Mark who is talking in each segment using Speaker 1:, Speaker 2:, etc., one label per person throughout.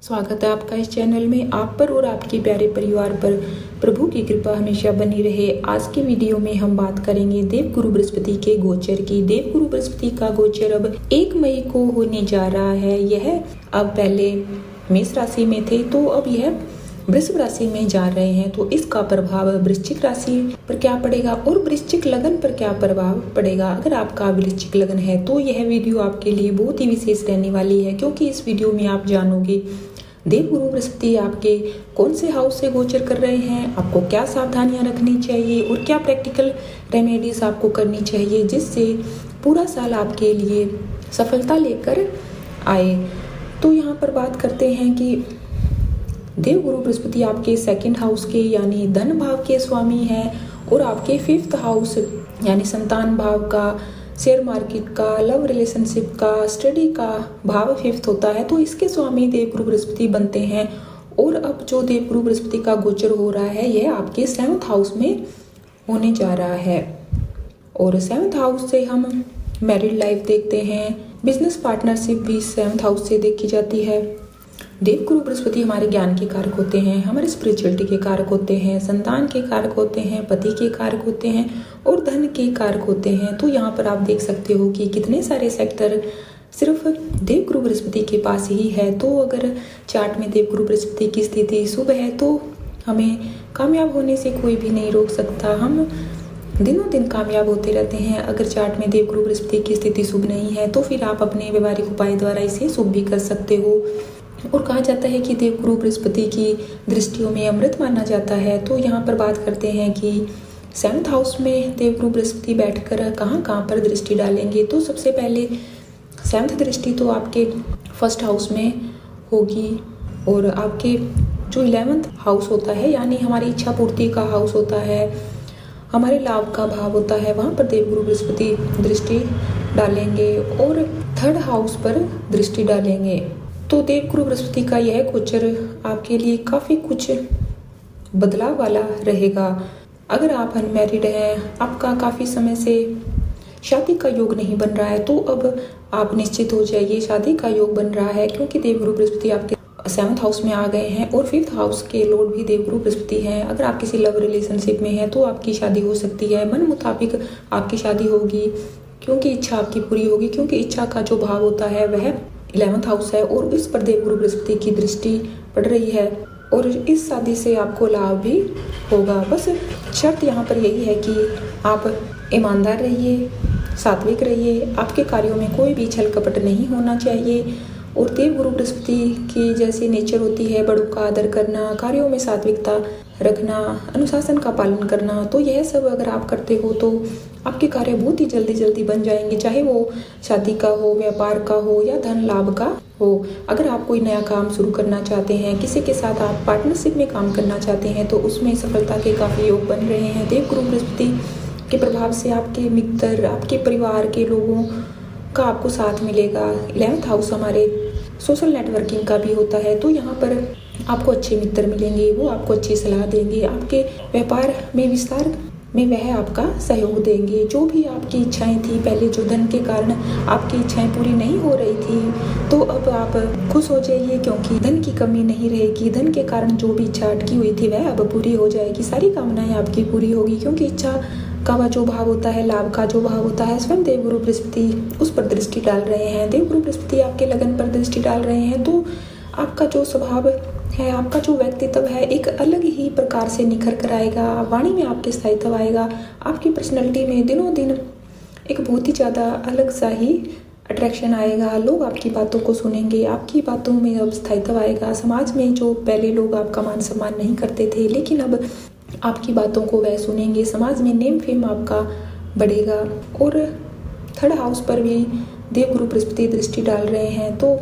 Speaker 1: स्वागत है आपका इस चैनल में। आप पर और आपके प्यारे परिवार पर प्रभु की कृपा हमेशा बनी रहे। आज के वीडियो में हम बात करेंगे देवगुरु बृहस्पति के गोचर की। देवगुरु बृहस्पति का गोचर अब 1 मई को होने जा रहा है। यह अब पहले मेष राशि में थे तो अब यह वृषभ राशि में जा रहे हैं, तो इसका प्रभाव वृश्चिक राशि पर क्या पड़ेगा और वृश्चिक लगन पर क्या प्रभाव पड़ेगा। अगर आपका वृश्चिक लगन है तो यह वीडियो आपके लिए बहुत ही विशेष रहने वाली है, क्योंकि इस वीडियो में आप जानोगे देवगुरु बृहस्पति आपके कौन से हाउस से गोचर कर रहे हैं, आपको क्या सावधानियां रखनी चाहिए और क्या प्रैक्टिकल रेमेडीज आपको करनी चाहिए जिससे पूरा साल आपके लिए सफलता लेकर आए। तो यहाँ पर बात करते हैं कि देवगुरु बृहस्पति आपके 2nd हाउस के यानी धन भाव के स्वामी हैं और आपके 5th हाउस यानी संतान भाव का, शेयर मार्केट का, लव रिलेशनशिप का, स्टडी का भाव 5th होता है, तो इसके स्वामी देवगुरु बृहस्पति बनते हैं। और अब जो देवगुरु बृहस्पति का गोचर हो रहा है यह आपके 7th हाउस में होने जा रहा है। और 7th हाउस से हम मैरिड लाइफ देखते हैं, बिजनेस पार्टनरशिप भी 7th हाउस से देखी जाती है। देवगुरु बृहस्पति हमारे ज्ञान के कारक होते हैं, हमारे स्पिरिचुअलिटी के कारक होते हैं, संतान के कारक होते हैं, पति के कारक होते हैं और धन के कारक होते हैं। तो यहाँ पर आप देख सकते हो कि कितने सारे सेक्टर सिर्फ देवगुरु बृहस्पति के पास ही है। तो अगर चार्ट में देवगुरु बृहस्पति की स्थिति शुभ है तो हमें कामयाब होने से कोई भी नहीं रोक सकता, हम दिनों दिन कामयाब होते रहते हैं। अगर चार्ट में देवगुरु बृहस्पति की स्थिति शुभ नहीं है तो फिर आप अपने व्यवहारिक उपाय द्वारा इसे शुभ भी कर सकते हो। और कहा जाता है कि देवगुरु बृहस्पति की दृष्टियों में अमृत माना जाता है। तो यहाँ पर बात करते हैं कि 7th हाउस में देवगुरु बृहस्पति बैठकर कहाँ पर दृष्टि डालेंगे। तो सबसे पहले 7th दृष्टि तो आपके 1st हाउस में होगी और आपके जो 11th हाउस होता है यानी हमारी इच्छा पूर्ति का हाउस होता है, हमारे लाभ का भाव होता है, वहाँ पर देवगुरु बृहस्पति दृष्टि डालेंगे और 3rd हाउस पर दृष्टि डालेंगे। तो देवगुरु बृहस्पति का यह गोचर आपके लिए काफ़ी कुछ बदलाव वाला रहेगा। अगर आप अनमैरिड हैं, आपका काफ़ी समय से शादी का योग नहीं बन रहा है, तो अब आप निश्चित हो जाइए शादी का योग बन रहा है, क्योंकि देवगुरु बृहस्पति आपके 7th हाउस में आ गए हैं और 5th हाउस के लॉर्ड भी देवगुरु बृहस्पति हैं। अगर आप किसी लव रिलेशनशिप में हैं तो आपकी शादी हो सकती है, मन मुताबिक आपकी शादी होगी, क्योंकि इच्छा आपकी पूरी होगी, क्योंकि इच्छा का जो भाव होता है वह 11th हाउस है और इस पर देवगुरु बृहस्पति की दृष्टि पड़ रही है और इस शादी से आपको लाभ भी होगा। बस शर्त यहाँ पर यही है कि आप ईमानदार रहिए, सात्विक रहिए, आपके कार्यों में कोई भी छल कपट नहीं होना चाहिए। और देवगुरु बृहस्पति की जैसी नेचर होती है बड़ों का आदर करना, कार्यों में सात्विकता रखना, अनुशासन का पालन करना, तो यह सब अगर आप करते हो तो आपके कार्य बहुत ही जल्दी बन जाएंगे, चाहे वो शादी का हो, व्यापार का हो या धन लाभ का हो। अगर आप कोई नया काम शुरू करना चाहते हैं, किसी के साथ आप पार्टनरशिप में काम करना चाहते हैं तो उसमें सफलता के काफ़ी योग बन रहे हैं। देवगुरु बृहस्पति के प्रभाव से आपके मित्र, आपके परिवार के लोगों का आपको साथ मिलेगा। 11th हाउस हमारे सोशल नेटवर्किंग का भी होता है, तो यहाँ पर आपको अच्छे मित्र मिलेंगे, वो आपको अच्छी सलाह देंगे, आपके व्यापार में विस्तार में वह आपका सहयोग देंगे। जो भी आपकी इच्छाएं थी पहले, जो धन के कारण आपकी इच्छाएं पूरी नहीं हो रही थी, तो अब आप खुश हो जाइए, क्योंकि धन की कमी नहीं रहेगी। धन के कारण जो भी इच्छा अटकी हुई थी वह अब पूरी हो जाएगी, सारी कामनाएं आपकी पूरी होगी, क्योंकि इच्छा का जो भाव होता है, लाभ का जो भाव होता है, स्वयं देवगुरु बृहस्पति उस पर दृष्टि डाल रहे हैं। देवगुरु बृहस्पति आपके लगन पर दृष्टि डाल रहे हैं तो आपका जो स्वभाव है, आपका जो व्यक्तित्व है एक अलग ही प्रकार से निखर कर आएगा, वाणी में आपके स्थायित्व आएगा, आपकी पर्सनैलिटी में दिनों दिन एक बहुत ही ज़्यादा अलग सा ही अट्रैक्शन आएगा। लोग आपकी बातों को सुनेंगे, आपकी बातों में अब स्थायित्व आएगा। समाज में जो पहले लोग आपका मान सम्मान नहीं करते थे, लेकिन अब आपकी बातों को वह सुनेंगे, समाज में नेम फेम आपका बढ़ेगा। और 3rd हाउस पर भी देवगुरु बृहस्पति दृष्टि डाल रहे हैं। तो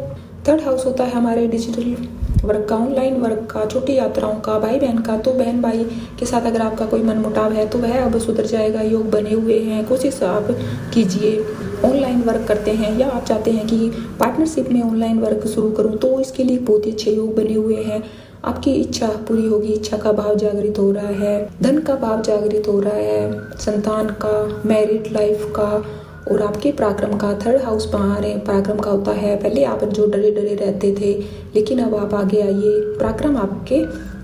Speaker 1: 3rd हाउस होता है हमारे डिजिटल वर्क का, ऑनलाइन वर्क का, छोटी यात्राओं का, भाई बहन का। तो बहन भाई के साथ अगर आपका कोई मनमुटाव है तो वह अब सुधर जाएगा, योग बने हुए हैं। कोशिश आप कीजिए, ऑनलाइन वर्क करते हैं या आप चाहते हैं कि पार्टनरशिप में ऑनलाइन वर्क शुरू करूं तो इसके लिए बहुत ही अच्छे योग बने हुए हैं। आपकी इच्छा पूरी होगी, इच्छा का भाव जागृत हो रहा है, धन का भाव जागृत हो रहा है, संतान का, मैरिड लाइफ का और आपके पराक्रम का 3rd हाउस पराक्रम का होता है। पहले आप जो डरे डरे रहते थे, लेकिन अब आप आगे आइए, पराक्रम आपके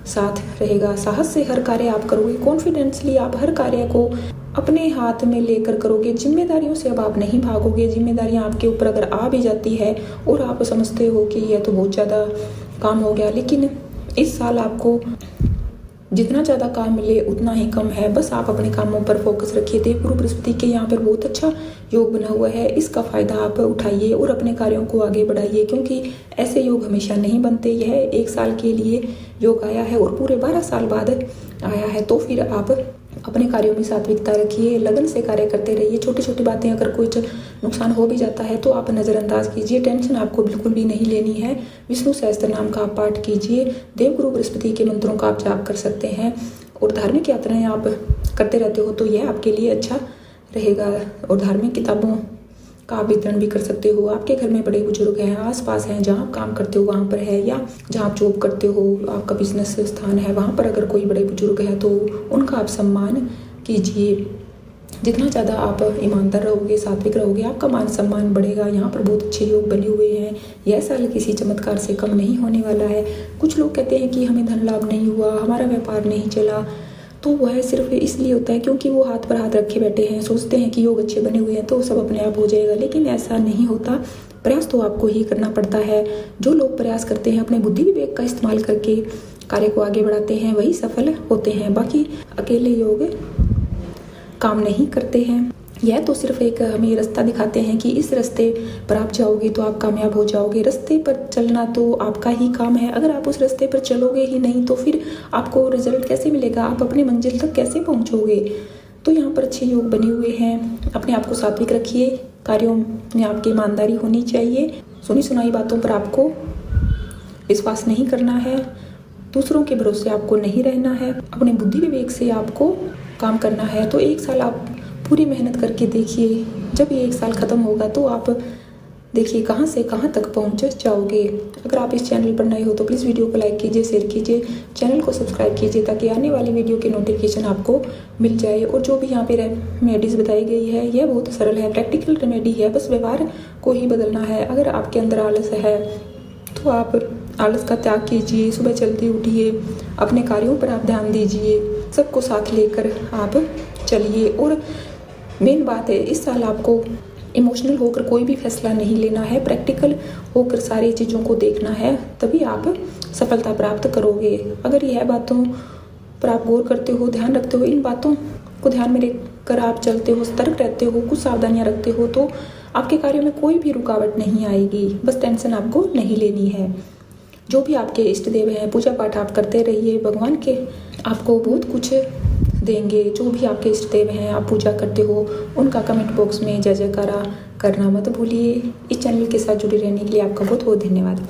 Speaker 1: साथ रहेगा। साहस से हर कार्य आप करोगे, कॉन्फिडेंसली आप हर कार्य को अपने हाथ में लेकर करोगे। जिम्मेदारियों से अब आप नहीं भागोगे। जिम्मेदारियां आपके ऊपर अगर आ भी जाती है और आप समझते हो कि यह तो बहुत ज़्यादा काम हो गया, लेकिन इस साल आपको जितना ज़्यादा काम मिले उतना ही कम है। बस आप अपने कामों पर फोकस रखिए। देवगुरु बृहस्पति के यहाँ पर बहुत अच्छा योग बना हुआ है, इसका फ़ायदा आप उठाइए और अपने कार्यों को आगे बढ़ाइए, क्योंकि ऐसे योग हमेशा नहीं बनते। यह 1 साल के लिए योग आया है और पूरे 12 साल बाद आया है। तो फिर आप अपने कार्यों में सात्विकता रखिए, लगन से कार्य करते रहिए। छोटी छोटी बातें अगर कुछ नुकसान हो भी जाता है तो आप नज़रअंदाज कीजिए। टेंशन आपको बिल्कुल भी नहीं लेनी है। विष्णु सहस्त्र नाम का आप पाठ कीजिए। देवगुरु बृहस्पति के मंत्रों का आप जाप कर सकते हैं और धार्मिक यात्राएं आप करते रहते हो तो यह आपके लिए अच्छा रहेगा। और धार्मिक किताबों का आप वितरण भी कर सकते हो। आपके घर में बड़े बुजुर्ग हैं, आसपास हैं, जहाँ आप काम करते हो वहाँ पर है, या जहाँ आप जॉब करते हो, आपका बिजनेस स्थान है, वहाँ पर अगर कोई बड़े बुजुर्ग है तो उनका आप सम्मान कीजिए। जितना ज़्यादा आप ईमानदार रहोगे, सात्विक रहोगे, आपका मान सम्मान बढ़ेगा। यहाँ पर बहुत अच्छे योग बने हुए हैं। यह साल किसी चमत्कार से कम नहीं होने वाला है। कुछ लोग कहते हैं कि हमें धन लाभ नहीं हुआ, हमारा व्यापार नहीं चला, तो वह सिर्फ इसलिए होता है क्योंकि वो हाथ पर हाथ रखे बैठे हैं, सोचते हैं कि योग अच्छे बने हुए हैं तो सब अपने आप हो जाएगा, लेकिन ऐसा नहीं होता। प्रयास तो आपको ही करना पड़ता है। जो लोग प्रयास करते हैं, अपने बुद्धि विवेक का इस्तेमाल करके कार्य को आगे बढ़ाते हैं, वही सफल होते हैं। बाकी अकेले योग काम नहीं करते हैं। यह तो सिर्फ एक हमें रास्ता दिखाते हैं कि इस रास्ते पर आप जाओगे तो आप कामयाब हो जाओगे। रास्ते पर चलना तो आपका ही काम है। अगर आप उस रास्ते पर चलोगे ही नहीं तो फिर आपको रिजल्ट कैसे मिलेगा, आप अपने मंजिल तक कैसे पहुंचोगे। तो यहाँ पर अच्छे योग बने हुए हैं। अपने आप को सात्विक रखिए, कार्यों में आपकी ईमानदारी होनी चाहिए। सुनी सुनाई बातों पर आपको विश्वास नहीं करना है, दूसरों के भरोसे आपको नहीं रहना है, अपने बुद्धि विवेक से आपको काम करना है। तो 1 साल आप पूरी मेहनत करके देखिए। जब ये 1 साल ख़त्म होगा तो आप देखिए कहाँ से कहाँ तक पहुँच जाओगे। अगर आप इस चैनल पर नए हो तो प्लीज़ वीडियो को लाइक कीजिए, शेयर कीजिए, चैनल को सब्सक्राइब कीजिए ताकि आने वाली वीडियो की नोटिफिकेशन आपको मिल जाए। और जो भी यहाँ पे रेमेडीज़ बताई गई है यह बहुत सरल है, प्रैक्टिकल रेमेडी है, बस व्यवहार को ही बदलना है। अगर आपके अंदर आलस है तो आप आलस का त्याग कीजिए, सुबह जल्दी उठिए, अपने कार्यों पर आप ध्यान दीजिए, सबको साथ लेकर आप चलिए। और मेन बात है, इस साल आपको इमोशनल होकर कोई भी फैसला नहीं लेना है, प्रैक्टिकल होकर सारी चीज़ों को देखना है, तभी आप सफलता प्राप्त करोगे। अगर यह बातों पर आप गौर करते हो, ध्यान रखते हो, इन बातों को ध्यान में रखकर आप चलते हो, सतर्क रहते हो, कुछ सावधानियां रखते हो तो आपके कार्यों में कोई भी रुकावट नहीं आएगी। बस टेंशन आपको नहीं लेनी है। जो भी आपके इष्ट देव हैं, पूजा पाठ आप करते रहिए, भगवान के आपको बहुत कुछ देंगे। जो भी आपके इष्ट देव हैं आप पूजा करते हो उनका कमेंट बॉक्स में जय जयकारा करना मत भूलिए। इस चैनल के साथ जुड़े रहने के लिए आपका बहुत बहुत धन्यवाद।